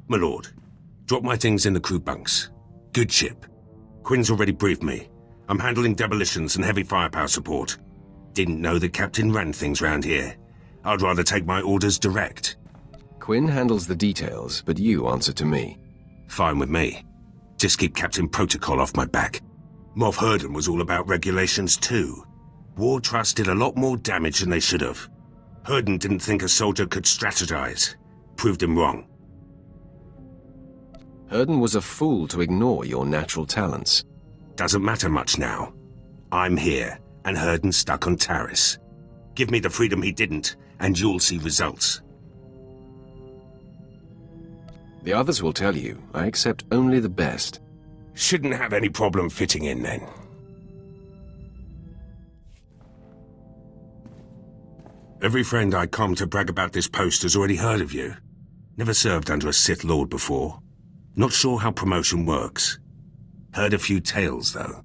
My lord, drop my things in the crew bunks. Good ship. Quinn's already briefed me. I'm handling demolitions and heavy firepower support. Didn't know the captain ran things round here. I'd rather take my orders direct. Quinn handles the details, but you answer to me. Fine with me. Just keep Captain Protocol off my back. Moff Herden was all about regulations too. War Trust did a lot more damage than they should have. Herden didn't think a soldier could strategize. Proved him wrong. Herden was a fool to ignore your natural talents. Doesn't matter much now. I'm here, and Herden's stuck on Taris. Give me the freedom he didn't, and you'll see results. The others will tell you, I accept only the best. Shouldn't have any problem fitting in then. Every friend I come to brag about this post has already heard of you. Never served under a Sith Lord before. Not sure how promotion works. Heard a few tales, though.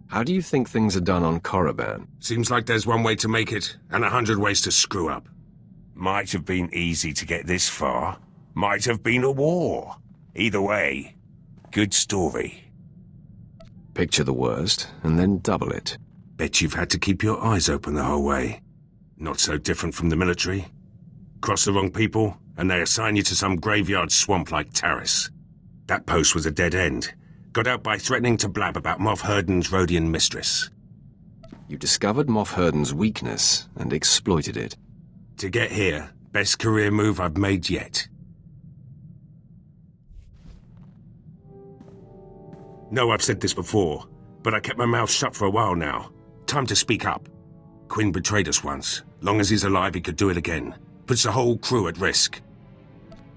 How do you think things are done on Korriban? Seems like there's one way to make it, and 100 ways to screw up. Might have been easy to get this far. Might have been a war. Either way, good story. Picture the worst, and then double it. Bet you've had to keep your eyes open the whole way. Not so different from the military. Cross the wrong people, and they assign you to some graveyard swamp like Taris. That post was a dead end. Got out by threatening to blab about Moff Herden's Rhodian mistress. You discovered Moff Herden's weakness and exploited it. To get here, best career move I've made yet. No, I've said this before, but I kept my mouth shut for a while now. Time to speak up. Quinn betrayed us once. Long as he's alive, he could do it again. Puts the whole crew at risk.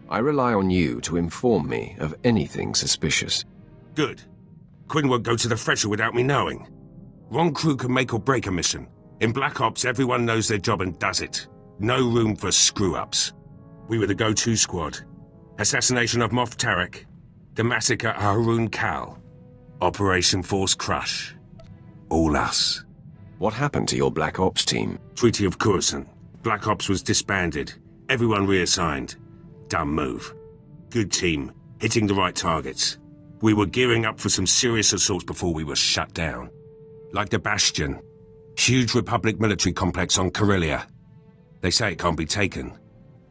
I rely on you to inform me of anything suspicious. Good. Quinn won't go to the Thresher without me knowing. Wrong crew can make or break a mission. In Black Ops, everyone knows their job and does it. No room for screw-ups. We were the go-to squad. Assassination of Moff Tarek. The massacre at Haroon Kal. Operation Force Crush. All us. What happened to your Black Ops team? Treaty of Coruscant. Black Ops was disbanded. Everyone reassigned. Dumb move. Good team. Hitting the right targets. We were gearing up for some serious assaults before we were shut down. Like the Bastion. Huge Republic military complex on Corellia. They say it can't be taken.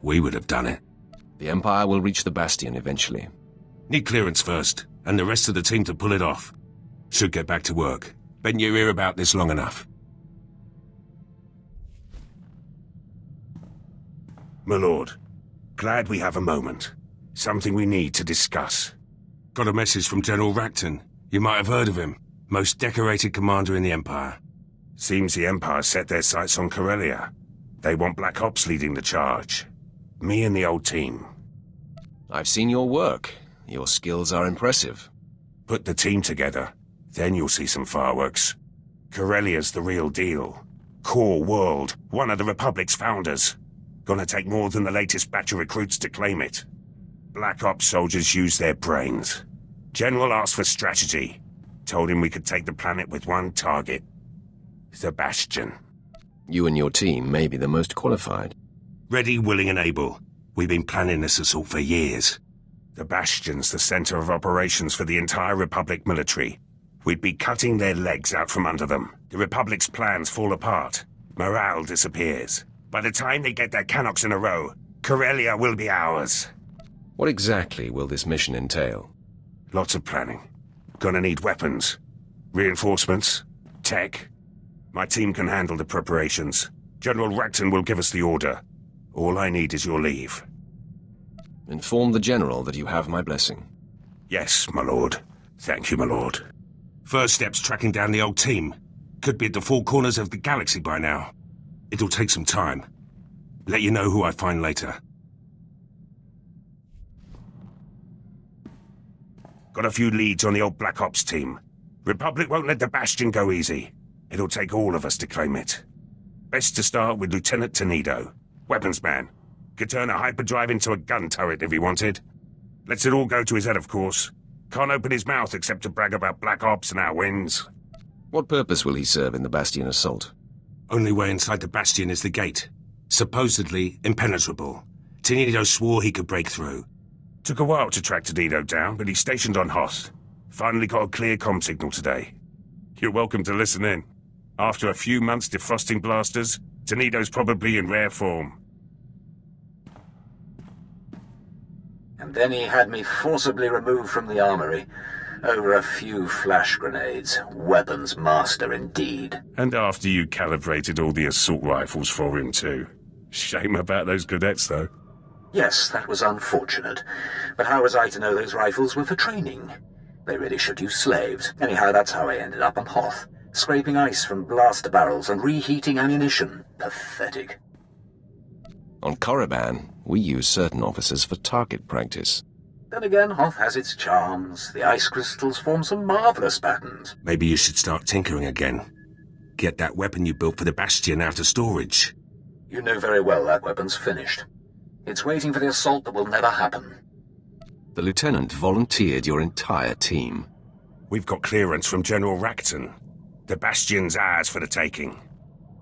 We would have done it. The Empire will reach the Bastion eventually. Need clearance first, and the rest of the team to pull it off. Should get back to work. Been your ear about this long enough. My lord, glad we have a moment. Something we need to discuss. Got a message from General Racton. You might have heard of him. Most decorated commander in the Empire. Seems the Empire set their sights on Corellia. They want Black Ops leading the charge. Me and the old team. I've seen your work. Your skills are impressive. Put the team together. Then you'll see some fireworks. Corellia's the real deal. Core world. One of the Republic's founders. Gonna take more than the latest batch of recruits to claim it. Black Ops soldiers use their brains. General asked for strategy. Told him we could take the planet with one target. The Bastion. You and your team may be the most qualified. Ready, willing and able. We've been planning this assault for years. The Bastion's the center of operations for the entire Republic military. We'd be cutting their legs out from under them. The Republic's plans fall apart. Morale disappears. By the time they get their cannons in a row, Corellia will be ours. What exactly will this mission entail? Lots of planning. Gonna need weapons, reinforcements, tech. My team can handle the preparations. General Racton will give us the order. All I need is your leave. Inform the General that you have my blessing. Yes, my lord. Thank you, my lord. First step's tracking down the old team. Could be at the four corners of the galaxy by now. It'll take some time. Let you know who I find later. Got a few leads on the old Black Ops team. Republic won't let the Bastion go easy. It'll take all of us to claim it. Best to start with Lieutenant Tenedo. Weapons man. Could turn a hyperdrive into a gun turret if he wanted. Lets it all go to his head, of course. Can't open his mouth except to brag about Black Ops and our wins. What purpose will he serve in the Bastion assault? Only way inside the Bastion is the gate. Supposedly impenetrable. Tenedo swore he could break through. Took a while to track Tenino down, but he's stationed on Hoth. Finally got a clear comm signal today. You're welcome to listen in. After a few months defrosting blasters, Tenino's probably in rare form. And then he had me forcibly removed from the armory over a few flash grenades. Weapons master indeed. And after you calibrated all the assault rifles for him too. Shame about those cadets though. Yes, that was unfortunate. But how was I to know those rifles were for training? They really should use slaves. Anyhow, that's how I ended up on Hoth. Scraping ice from blaster barrels and reheating ammunition. Pathetic. On Korriban, we use certain officers for target practice. Then again, Hoth has its charms. The ice crystals form some marvelous patterns. Maybe you should start tinkering again. Get that weapon you built for the Bastion out of storage. You know very well that weapon's finished. It's waiting for the assault that will never happen. The Lieutenant volunteered your entire team. We've got clearance from General Racton. The Bastion's ours for the taking.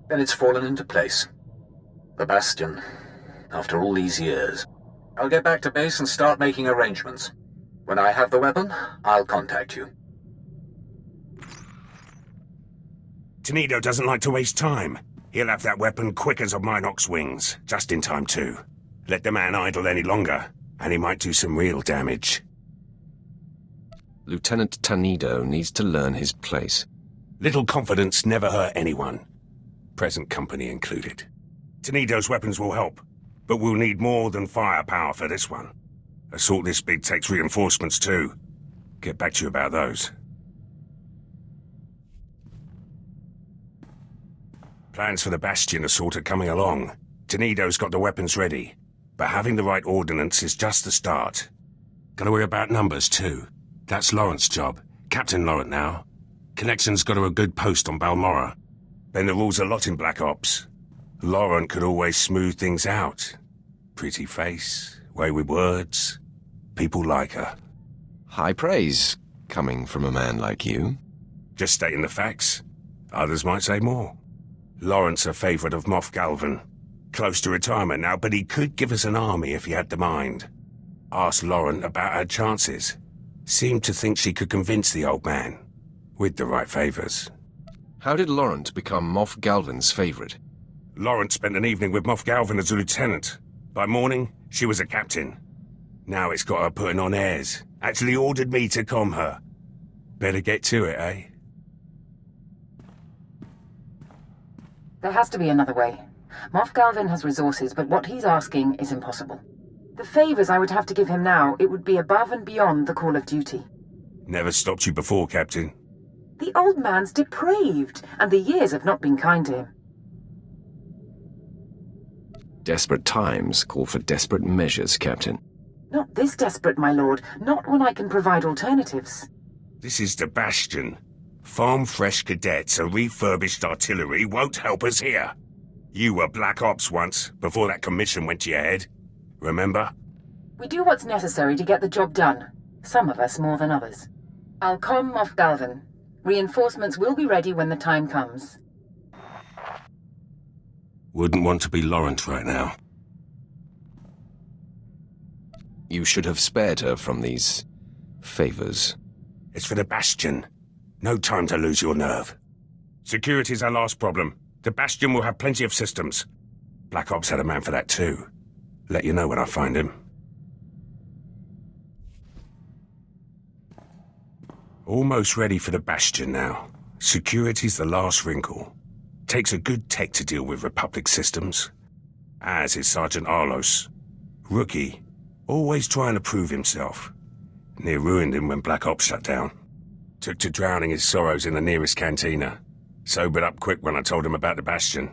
Then it's fallen into place. The Bastion. After all these years. I'll get back to base and start making arrangements. When I have the weapon, I'll contact you. Tenino doesn't like to waste time. He'll have that weapon quick as a Minox wings. Just in time too. Let the man idle any longer, and he might do some real damage. Lieutenant Tanido needs to learn his place. Little confidence never hurt anyone. Present company included. Tenido's weapons will help. But we'll need more than firepower for this one. Assault this big takes reinforcements too. Get back to you about those. Plans for the Bastion assault are coming along. Tenido's got the weapons ready. But having the right ordnance is just the start. Gotta worry about numbers too. That's Laurent's job. Captain Laurent now. Connection's got her a good post on Balmorra. Bend the rules a lot in Black Ops. Laurent could always smooth things out. Pretty face, way with words. People like her. High praise, coming from a man like you. Just stating the facts. Others might say more. Laurent's a favourite of Moff Galvan. Close to retirement now, but he could give us an army if he had the mind. Asked Laurent about her chances. Seemed to think she could convince the old man. With the right favours. How did Laurent become Moff Galvan's favourite? Laurent spent an evening with Moff Galvan as a lieutenant. By morning, she was a captain. Now it's got her putting on airs. Actually ordered me to comm her. Better get to it, eh? There has to be another way. Moff Galvan has resources, but what he's asking is impossible. The favours I would have to give him now, it would be above and beyond the call of duty. Never stopped you before, Captain. The old man's depraved, and the years have not been kind to him. Desperate times call for desperate measures, Captain. Not this desperate, my lord. Not when I can provide alternatives. This is the Bastion. Farm-fresh cadets and refurbished artillery won't help us here. You were Black Ops once, before that commission went to your head. Remember? We do what's necessary to get the job done. Some of us more than others. I'll comm Moff Galvan. Reinforcements will be ready when the time comes. Wouldn't want to be Laurent right now. You should have spared her from these favours. It's for the Bastion. No time to lose your nerve. Security's our last problem. The Bastion will have plenty of systems. Black Ops had a man for that too. Let you know when I find him. Almost ready for the Bastion now. Security's the last wrinkle. Takes a good tech to deal with Republic systems. As is Sergeant Arlos. Rookie. Always trying to prove himself. Near ruined him when Black Ops shut down. Took to drowning his sorrows in the nearest cantina. Sobered up quick when I told him about the Bastion.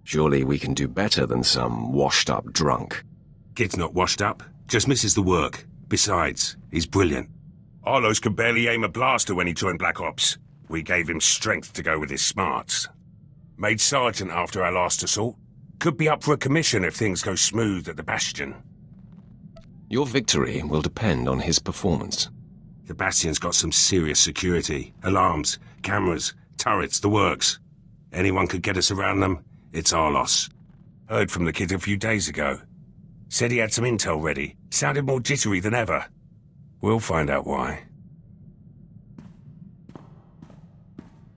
Surely we can do better than some washed-up drunk. Kid's not washed up. Just misses the work. Besides, he's brilliant. Arlos could barely aim a blaster when he joined Black Ops. We gave him strength to go with his smarts. Made sergeant after our last assault. Could be up for a commission if things go smooth at the Bastion. Your victory will depend on his performance. The Bastion's got some serious security. Alarms, cameras, turrets, the works. Anyone could get us around them, it's our loss. Heard from the kid a few days ago. Said he had some intel ready. Sounded more jittery than ever. We'll find out why.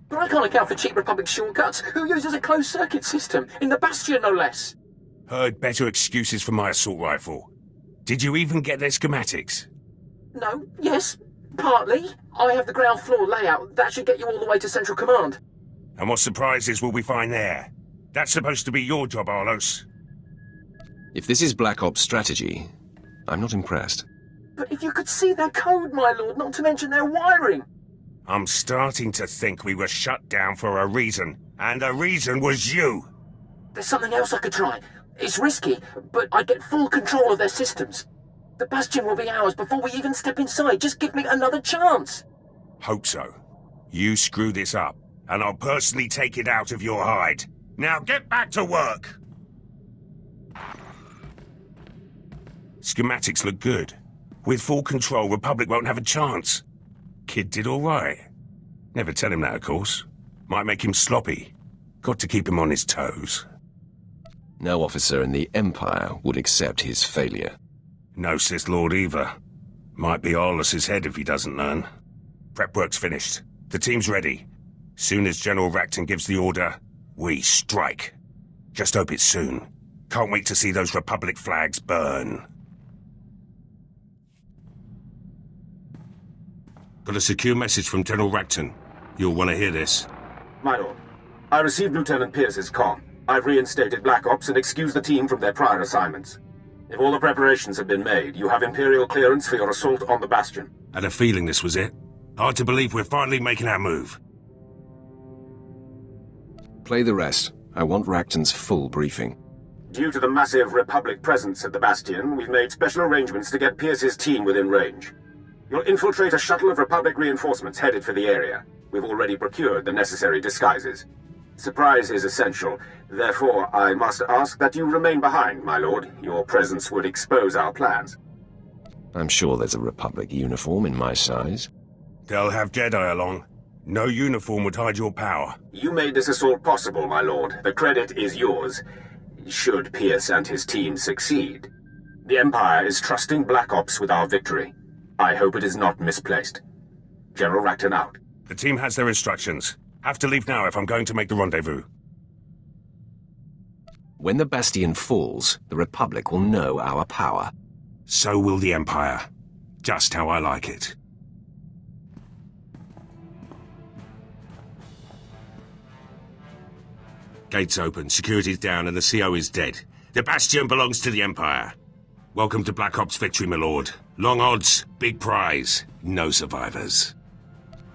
But I can't account for cheap Republic shortcuts. Who uses a closed-circuit system? In the Bastion, no less. Heard better excuses for my assault rifle. Did you even get their schematics? No, yes, partly. I have the ground floor layout. That should get you all the way to Central Command. And what surprises will we find there? That's supposed to be your job, Arlos. If this is Black Ops strategy, I'm not impressed. But if you could see their code, my lord, not to mention their wiring. I'm starting to think we were shut down for a reason, and the reason was you. There's something else I could try. It's risky, but I get full control of their systems. The Bastion will be ours before we even step inside. Just give me another chance. Hope so. You screw this up, and I'll personally take it out of your hide. Now get back to work! Schematics look good. With full control, Republic won't have a chance. Kid did all right. Never tell him that, of course. Might make him sloppy. Got to keep him on his toes. No officer in the Empire would accept his failure. No Sith Lord either. Might be Arlos's head if he doesn't learn. Prep work's finished. The team's ready. Soon as General Racton gives the order, we strike. Just hope it's soon. Can't wait to see those Republic flags burn. Got a secure message from General Racton. You'll want to hear this. My lord, I received Lieutenant Piers's comm. I've reinstated Black Ops and excused the team from their prior assignments. If all the preparations have been made, you have Imperial clearance for your assault on the Bastion. Had a feeling this was it. Hard to believe we're finally making our move. Play the rest. I want Racton's full briefing. Due to the massive Republic presence at the Bastion, we've made special arrangements to get Piers's team within range. You'll infiltrate a shuttle of Republic reinforcements headed for the area. We've already procured the necessary disguises. Surprise is essential. Therefore, I must ask that you remain behind, my lord. Your presence would expose our plans. I'm sure there's a Republic uniform in my size. They'll have Jedi along. No uniform would hide your power. You made this assault possible, my lord. The credit is yours. Should Pierce and his team succeed. The Empire is trusting Black Ops with our victory. I hope it is not misplaced. General Racton out. The team has their instructions. Have to leave now if I'm going to make the rendezvous. When the Bastion falls, the Republic will know our power. So will the Empire. Just how I like it. Gates open, security's down, and the CO is dead. The Bastion belongs to the Empire. Welcome to Black Ops victory, my lord. Long odds, big prize, no survivors.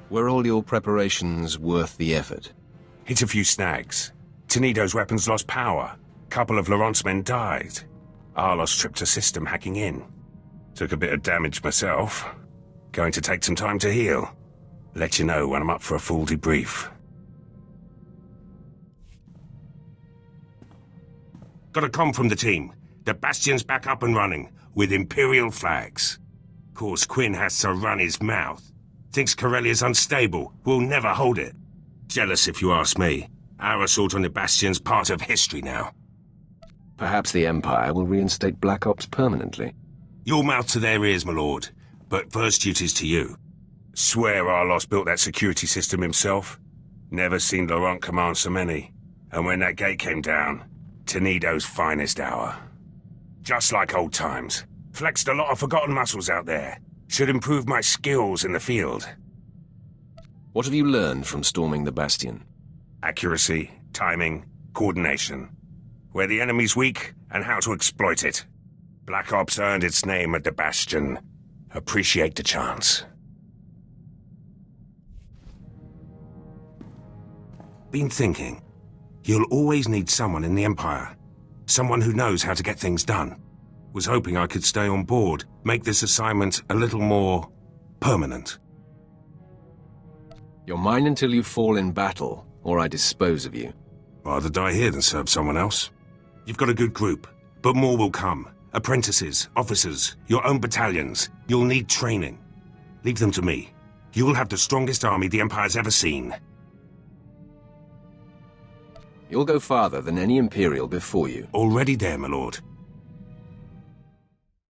Were all your preparations worth the effort? Hit a few snags. Tenido's weapons lost power. Couple of Laurent's men died. Arlos tripped a system hacking in. Took a bit of damage myself. Going to take some time to heal. Let you know when I'm up for a full debrief. Got a comm from the team. The Bastion's back up and running, with Imperial flags. Course Quinn has to run his mouth. Thinks Corellia's unstable, will never hold it. Jealous if you ask me. Our assault on the Bastion's part of history now. Perhaps the Empire will reinstate Black Ops permanently. Your mouth to their ears, my lord. But first duty's to you. Swear Arlos built that security system himself. Never seen Laurent command so many. And when that gate came down, Tenido's finest hour. Just like old times. Flexed a lot of forgotten muscles out there. Should improve my skills in the field. What have you learned from storming the Bastion? Accuracy, timing, coordination. Where the enemy's weak, and how to exploit it. Black Ops earned its name at the Bastion. Appreciate the chance. Been thinking. You'll always need someone in the Empire. Someone who knows how to get things done. Was hoping I could stay on board, make this assignment a little more permanent. You're mine until you fall in battle, or I dispose of you. Rather die here than serve someone else. You've got a good group, but more will come. Apprentices, officers, your own battalions. You'll need training. Leave them to me. You'll have the strongest army the Empire's ever seen. You'll go farther than any Imperial before you. Already there, my lord.